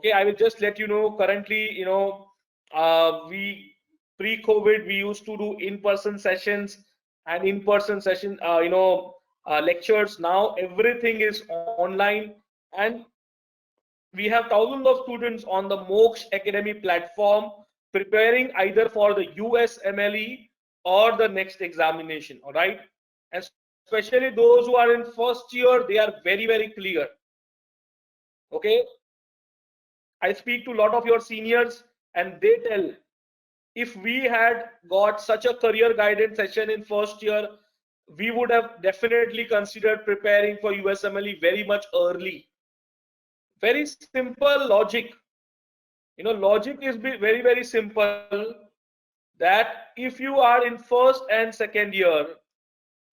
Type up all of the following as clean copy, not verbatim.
Okay, I will just let you know currently, we pre-COVID, we used to do in-person sessions and in-person session, lectures. Now everything is online, and we have thousands of students on the Moksh Academy platform preparing either for the USMLE or the next examination. All right, and especially those who are in first year, they are very clear. Okay, I speak to a lot of your seniors, and they tell, if we had got such a career guidance session in first year, we would have definitely considered preparing for USMLE very much early. Very simple logic. Logic is very simple, that if you are in first and second year,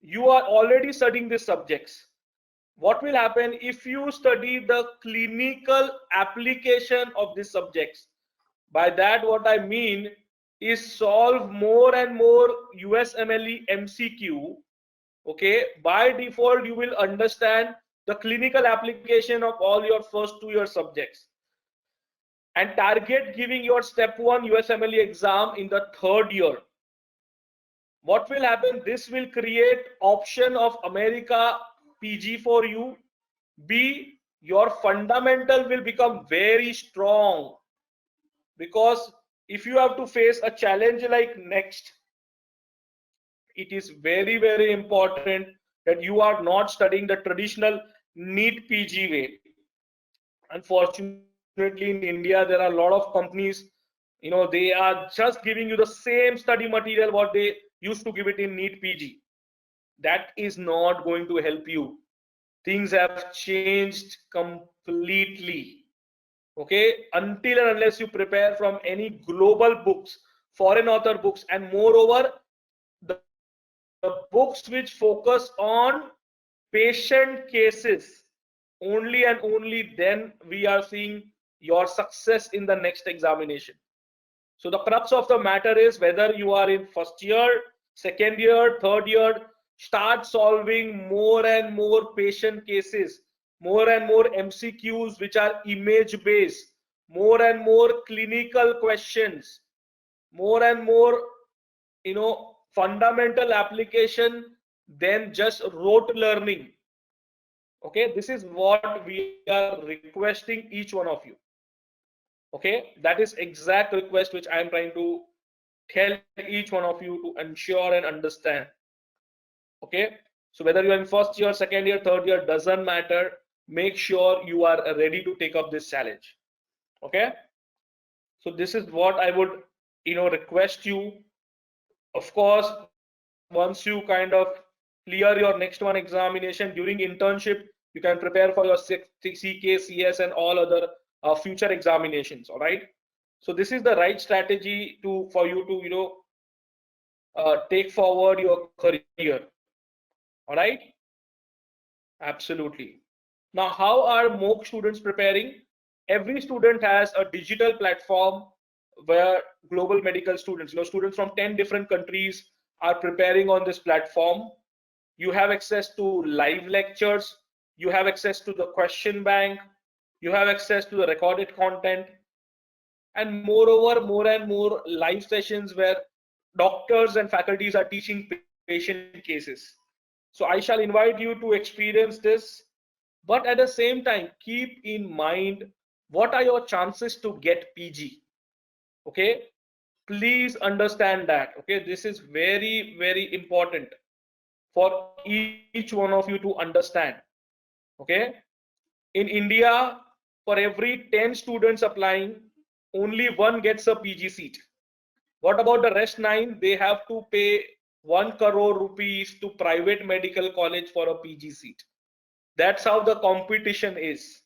you are already studying these subjects. What will happen if you study the clinical application of these subjects? By that, what I mean is solve more and more USMLE MCQ. Okay, by default, you will understand the clinical application of all your first 2 year subjects, and target giving your step 1 USMLE exam in the third year. What will happen? This will create option of America PG for you. B, your fundamental will become very strong, because if you have to face a challenge like next, it is very important that you are not studying the traditional NEET PG way. Unfortunately, in India, there are a lot of companies, they are just giving you the same study material what they used to give it in NEET PG. That is not going to help you. Things have changed completely. Okay, until and unless you prepare from any global books, foreign author books, and moreover, the books which focus on patient cases, only and only then we are seeing your success in the next examination. So the crux of the matter is, whether you are in first year, second year, third year, start solving more and more patient cases, more and more MCQs which are image based, more and more clinical questions, more and more, fundamental application than just rote learning. Okay, this is what we are requesting each one of you. Okay, that is exact request which I am trying to tell each one of you to ensure and understand. Okay, so whether you are in first year, second year, third year, doesn't matter. Make sure you are ready to take up this challenge. Okay, so this is what I would request you. Of course, once you kind of clear your next one examination, during internship you can prepare for your CK, CS, and all other future examinations. All right, so this is the right strategy for you to take forward your career. All right, absolutely. Now, how are MOOC students preparing? Every student has a digital platform where global medical students, students from 10 different countries are preparing on this platform. You have access to live lectures, you have access to the question bank, you have access to the recorded content, and moreover, more and more live sessions where doctors and faculties are teaching patient cases. So I shall invite you to experience this, but at the same time, keep in mind, what are your chances to get PG? Okay, please understand that. Okay, this is very important for each one of you to understand. Okay, in India, for every 10 students applying, only one gets a PG seat. What about the rest 9? They have to pay 1 crore rupees to private medical college for a PG seat. That's how the competition is.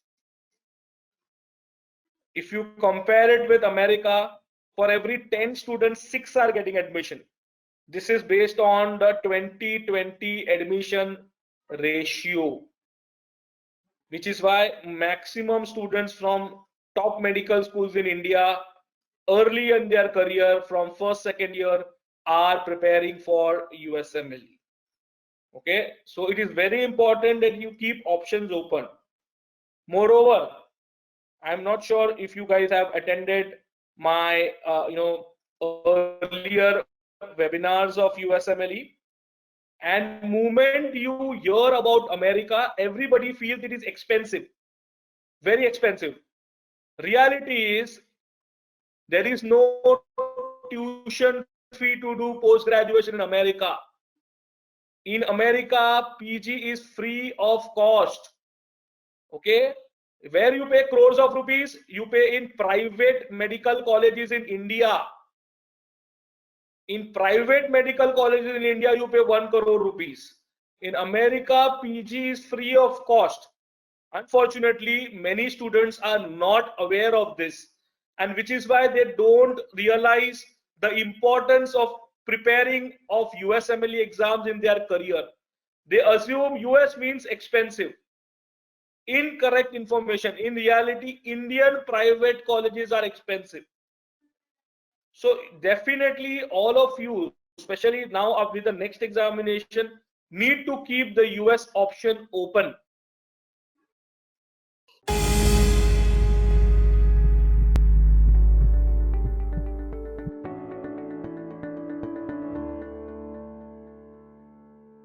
If you compare it with America, for every 10 students, 6 are getting admission. This is based on the 2020 admission ratio, which is why maximum students from top medical schools in India early in their career, from first, second year, are preparing for USMLE. Okay, so it is very important that you keep options open. Moreover, I'm not sure if you guys have attended my earlier webinars of USMLE. And moment you hear about America, everybody feels it is expensive, very expensive. Reality is there is no tuition fee to do post graduation in America. In America, PG is free of cost. Okay, where you pay crores of rupees, you pay in private medical colleges in India. In private medical colleges in India, you pay 1 crore rupees. In America, PG is free of cost. Unfortunately, many students are not aware of this, and which is why they don't realize the importance of preparing of USMLE exams in their career. They assume US means expensive. Incorrect information. In reality, Indian private colleges are expensive. So definitely all of you, especially now with the next examination, need to keep the US option open.